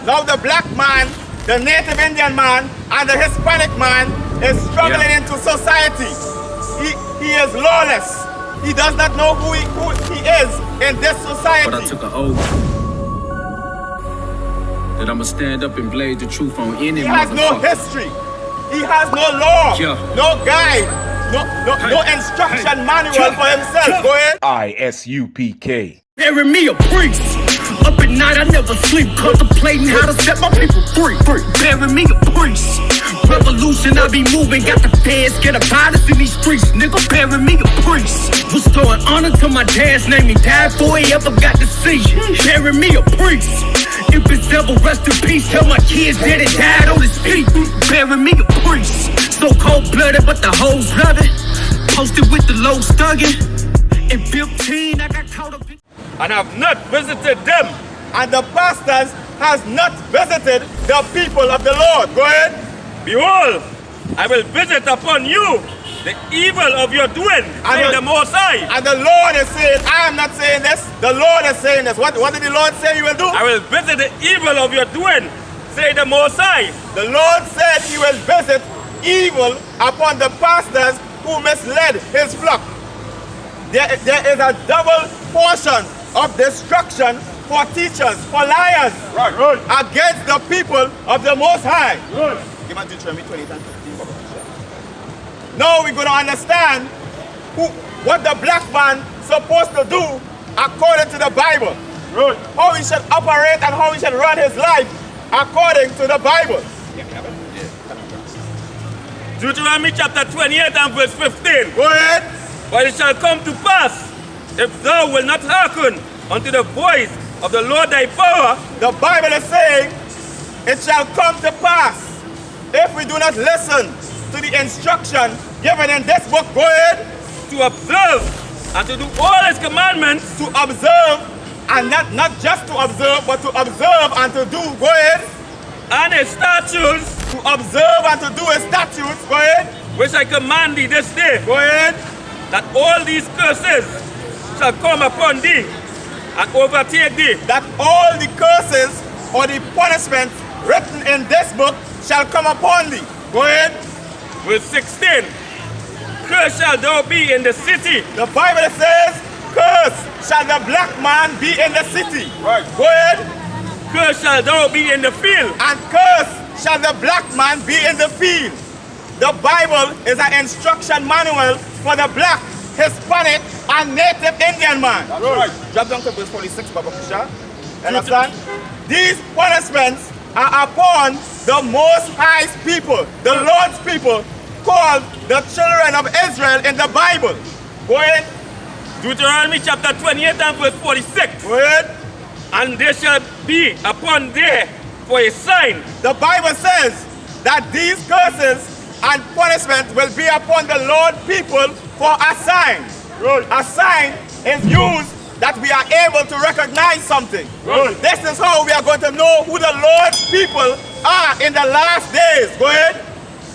Now the black man, the native Indian man, and the Hispanic man is struggling into society. He is lawless. He does not know who he is in this society. But I took an oath that I'ma stand up and blaze the truth on any He has no history. He has no law, no guide, no instruction manual for himself. Go ahead. I.S.U.P.K. Bury me a priest. Up at night I never sleep, contemplating how to set my people free. Bury me a priest. Revolution I be moving, got the feds, get a virus in these streets. Nigga, bury me a priest. Restoring honor to my dad's name, he died before he ever got to see you. Bury me a priest. If it's ever rest in peace, tell my kids that it died on his feet. Bury me a priest. So cold-blooded, but the hoes love it. Posted with the low stugging. In 15, I got caught up in... And have not visited them, and the pastors has not visited the people of the Lord. Go ahead. Behold, I will visit upon you the evil of your doing, saying the Most High. And the Lord is saying, I am not saying this, the Lord is saying this. What did the Lord say he will do? I will visit the evil of your doing, say the Most High. The Lord said he will visit evil upon the pastors who misled his flock. There is a double portion of destruction for teachers, for liars, against the people of the Most High. Give me Deuteronomy 20 and 15. Now we're going to understand what the black man is supposed to do according to the Bible. How he should operate and how he should run his life according to the Bible. Deuteronomy chapter 28 and verse 15. Go ahead. But it shall come to pass, if thou wilt not hearken unto the voice of the Lord thy power. The Bible is saying, it shall come to pass, if we do not listen to the instruction given in this book. Go ahead. To observe and to do all his commandments. To observe, and not just to observe, but to observe and to do. Go ahead. And his statutes. To observe and to do his statutes. Go ahead. Which I command thee this day. Go ahead. That all these curses shall come upon thee and overtake thee. That all the curses or the punishments written in this book shall come upon thee. Go ahead. Verse 16. Cursed shall thou be in the city. The Bible says, cursed shall the black man be in the city. Right. Go ahead. Cursed shall thou be in the field. And cursed shall the black man be in the field. The Bible is an instruction manual for the black, Hispanic, and native Indian man. That's right. Drop down to verse 46, Baba Kusha. Understand? These punishments are upon the Most High's people, the Lord's people, called the children of Israel in the Bible. Go ahead. Deuteronomy chapter 28 and verse 46. Go ahead. And they shall be upon thee for a sign. The Bible says that these curses and punishment will be upon the Lord people for a sign. Right. A sign is used that we are able to recognize something. Right. This is how we are going to know who the Lord's people are in the last days. Go ahead.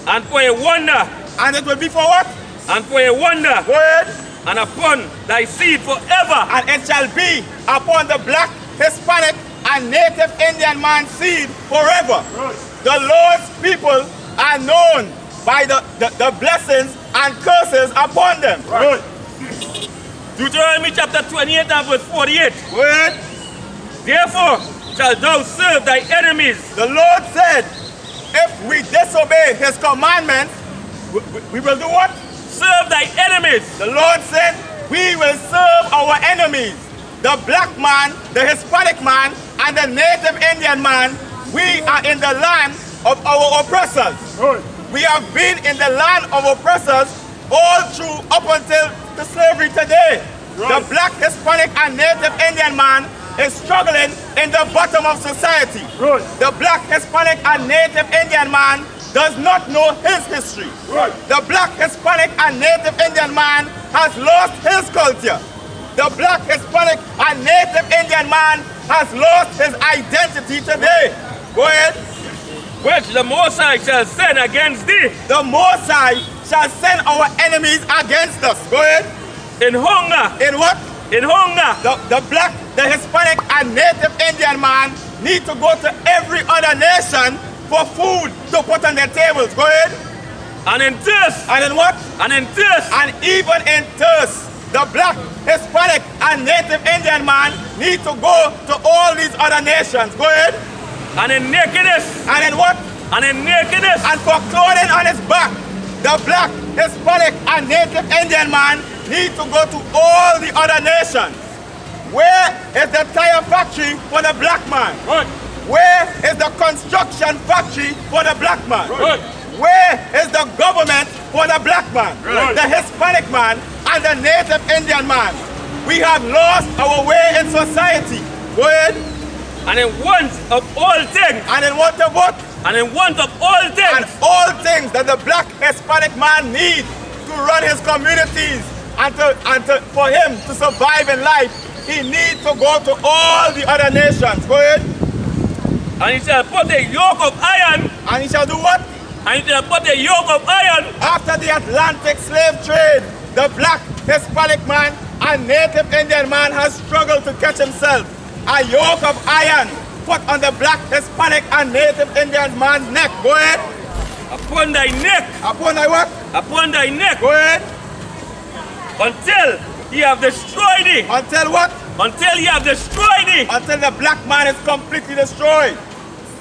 And for a wonder. And it will be for what? And for a wonder. Go ahead. And upon thy seed forever. And it shall be upon the black, Hispanic, and native Indian man's seed forever. Right. The Lord's people are known by the blessings and curses upon them. Right. Deuteronomy chapter 28 and verse 48. Go ahead. Therefore shalt thou serve thy enemies. The Lord said, if we disobey his commandments, we will do what? Serve thy enemies. The Lord said, we will serve our enemies. The black man, the Hispanic man, and the native Indian man, we are in the land of our oppressors. Right. We have been in the land of oppressors all through up until the slavery today. Right. The black, Hispanic, and native Indian man is struggling in the bottom of society. Right. The black, Hispanic, and native Indian man does not know his history. Right. The black, Hispanic, and native Indian man has lost his culture. The black, Hispanic, and native Indian man has lost his identity today. Go ahead. Which the Most High shall send against thee. The Most High shall send our enemies against us. Go ahead. In hunger. In what? In hunger. The black, the Hispanic, and native Indian man need to go to every other nation for food to put on their tables. Go ahead. And in this, And in what? and in this, And even in this, the black, Hispanic, and Native Indian man need to go to all these other nations. Go ahead. and in nakedness, And in what? and in nakedness, And for clothing on his back, the black, Hispanic, and Native Indian man need to go to all the other nations. Where is the tire factory for the black man? Right. Where is the construction factory for the black man? Right. Where is the government for the black man, Right. the Hispanic man, and the Native Indian man? We have lost our way in society. Go ahead. and in want of all things, And in what of what? and in want of all And things, all things that the black Hispanic man needs to run his communities and for him to survive in life, he needs to go to all the other nations. Go ahead. and he shall put a yoke of iron, And he shall do what? and he shall put a yoke of iron After the Atlantic slave trade, the black Hispanic man and Native Indian man has struggled to catch himself. A yoke of iron put on the black Hispanic and Native Indian man's neck. Go ahead. upon thy neck, Upon thy what? upon thy neck, Go ahead. until he have destroyed thee, Until what? until he have destroyed thee. Until the black man is completely destroyed.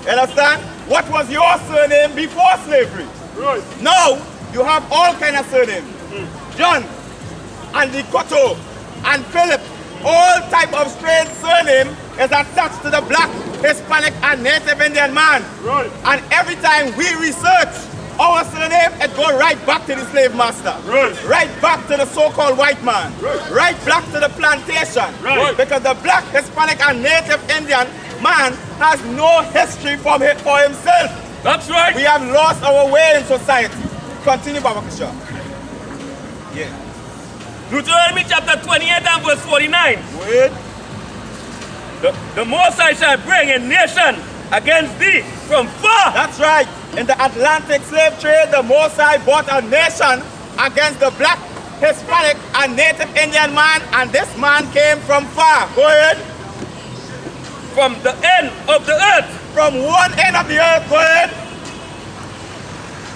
You understand? What was your surname before slavery? Right. Now, you have all kind of surnames. John, and Koto, and Philip, all type of strange surname is attached to the black, Hispanic, and Native Indian man. Right. And every time we research our surname, it goes right back to the slave master. Right. Right back to the so-called white man. Right. Back to the plantation. Right. Because the black, Hispanic, and Native Indian man has no history for himself. That's right. We have lost our way in society. Continue, Baba Kisha. Yeah. Deuteronomy chapter 28 and verse 49. Wait. The Most High shall bring a nation against thee from far. That's right. In the Atlantic slave trade, the Mosai bought a nation against the black, Hispanic, and Native Indian man, and this man came from far. Go ahead. From the end of the earth, From one end of the earth, go ahead.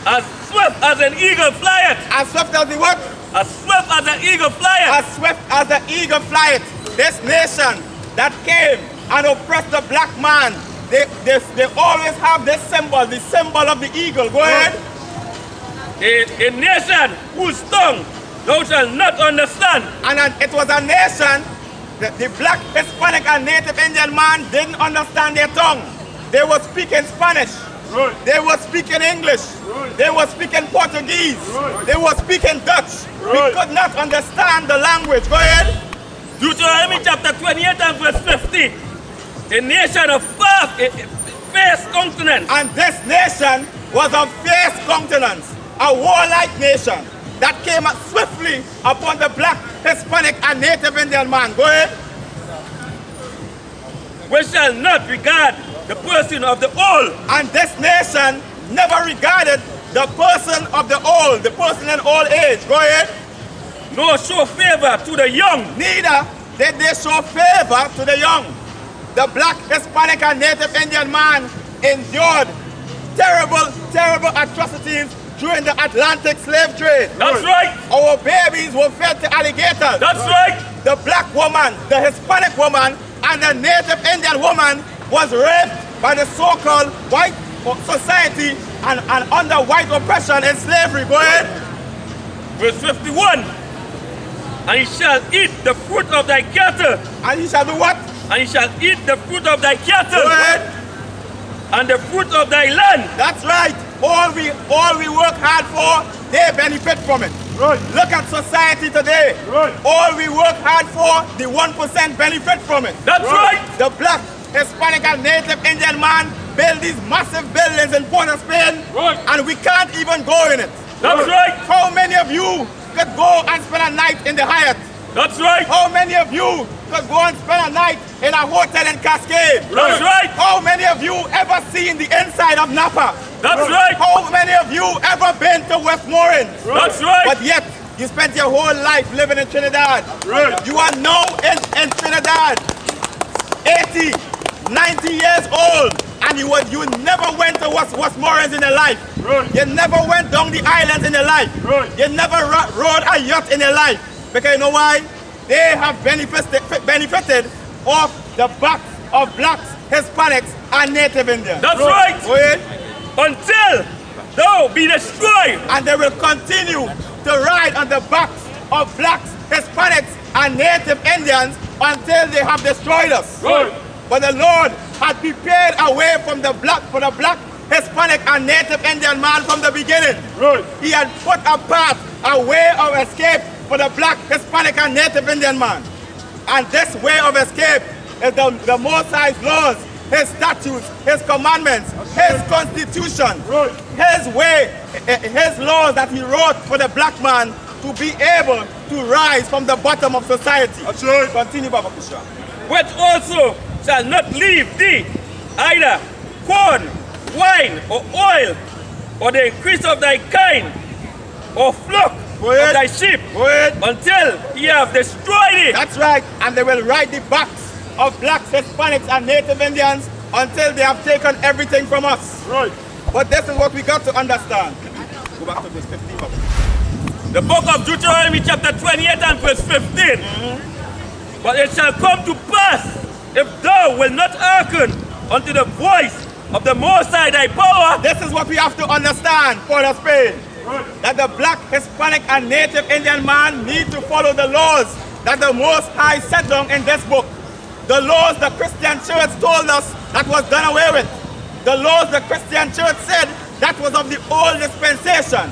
as swift as an eagle flieth, As swift as the what? as swift as an eagle flieth. As swift as the eagle flieth. This nation that came and oppressed the black man, they always have this symbol, the symbol of the eagle. Go ahead. A nation whose tongue thou shalt not understand. And it was a nation that the black, Hispanic, and Native Indian man didn't understand their tongue. They were speaking Spanish. Right. They were speaking English. Right. They were speaking Portuguese. Right. They were speaking Dutch. Right. We could not understand the language. Go ahead. Deuteronomy chapter 28 and verse 50. A nation of fierce countenance. And this nation was of fierce countenance, a warlike nation that came up swiftly upon the black, Hispanic, and Native Indian man. Go ahead. We shall not regard the person of the old. And this nation never regarded the person of the old, the person in old age. Go ahead. Nor show favor to the young. Neither did they show favor to the young. The black, Hispanic, and Native Indian man endured terrible, terrible atrocities during the Atlantic slave trade. That's right. Our babies were fed to alligators. That's right. The black woman, the Hispanic woman, and the Native Indian woman was raped by the so-called white society and under white oppression and slavery. Go ahead. Verse 51. And he shall eat the fruit of thy cattle. And he shall do what? And he shall eat the fruit of thy cattle. Go ahead. And the fruit of thy land. That's right. All we work hard for, they benefit from it. Right. Look at society today. Right. All we work hard for, the 1% benefit from it. That's right. The black, Hispanic, and Native Indian man build these massive buildings in Port of Spain, Right. and we can't even go in it. That's right. How many of you could go and spend a night in the Hyatt? That's right. How many of you could go and spend a night in a hotel in Cascade? That's right. How many of you ever seen the inside of Napa? That's right. How many of you ever been to Westmoreland? That's right. But yet, you spent your whole life living in Trinidad. Right. You are now in Trinidad. 80, 90 years old, and you never went to Westmoreland in your life. Right. You never went down the islands in your life. Right. You never rode a yacht in your life. Because you know why? They have benefited off the backs of blacks, Hispanics, and Native Indians. That's right. Go ahead. Until thou be destroyed. And they will continue to ride on the backs of blacks, Hispanics, and Native Indians until they have destroyed us. Right. But the Lord had prepared a way for the black, Hispanic, and Native Indian man from the beginning. Right. He had put a path, a way of escape for the black, Hispanic, and Native Indian man. And this way of escape is the Most High's laws, His statutes, His commandments, His constitution, Right. His way, His laws that He wrote for the black man to be able to rise from the bottom of society. That's right. Continue, Baba Kusha. Which also shall not leave thee either corn, wine, or oil, or the increase of thy kind, or flock Go of ahead. thy sheep, Go ahead. until he have destroyed it. That's right. And they will ride the backs of blacks, Hispanics, and Native Indians until they have taken everything from us. Right. But this is what we got to understand. Go back to verse 15. Baba. The book of Deuteronomy chapter 28 and verse 15. But it shall come to pass, if thou wilt not hearken unto the voice of the Most High thy power. This is what we have to understand for the Spain. Right. That the black, Hispanic, and Native Indian man need to follow the laws that the Most High set down in this book. The laws the Christian church told us that was done away with. The laws the Christian church said that was of the old dispensation.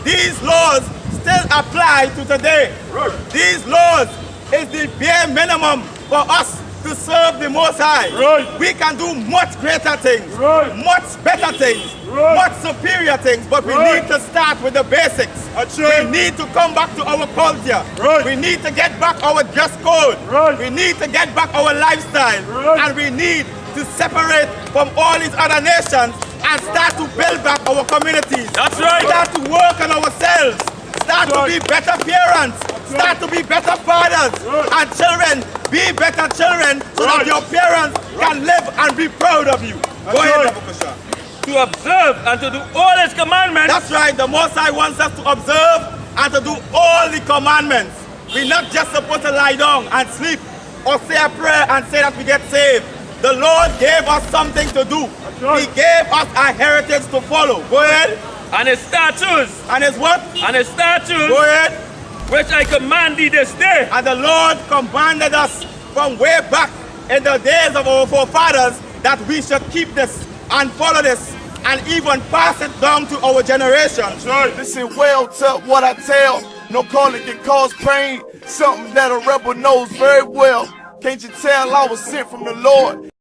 These laws still apply to today. Right. These laws is the bare minimum for us to serve the Most High. Right. We can do much greater things, Right. much better things, Right. much superior things, but we Right. need to start with the basics. That's right. We need to come back to our culture. Right. We need to get back our dress code. Right. We need to get back our lifestyle. Right. And we need to separate from all these other nations and start to build back our communities. That's right. Start to work on ourselves. Start to be better parents. Start to be better fathers. Right. And children, be better children so that Right. your parents can live and be proud of you. Go ahead, right. Abu Kusha. To observe and to do all his commandments. That's right. The Most High wants us to observe and to do all the commandments. We're not just supposed to lie down and sleep or say a prayer and say that we get saved. The Lord gave us something to do. right. He gave us a heritage to follow. Go ahead. And his statutes. And His what? And his statutes. Go ahead. Which I command thee this day. And the Lord commanded us from way back in the days of our forefathers that we should keep this and follow this and even pass it down to our generations. Right. Listen well to what I tell. No calling can cause pain. Something that a rebel knows very well. Can't you tell I was sent from the Lord?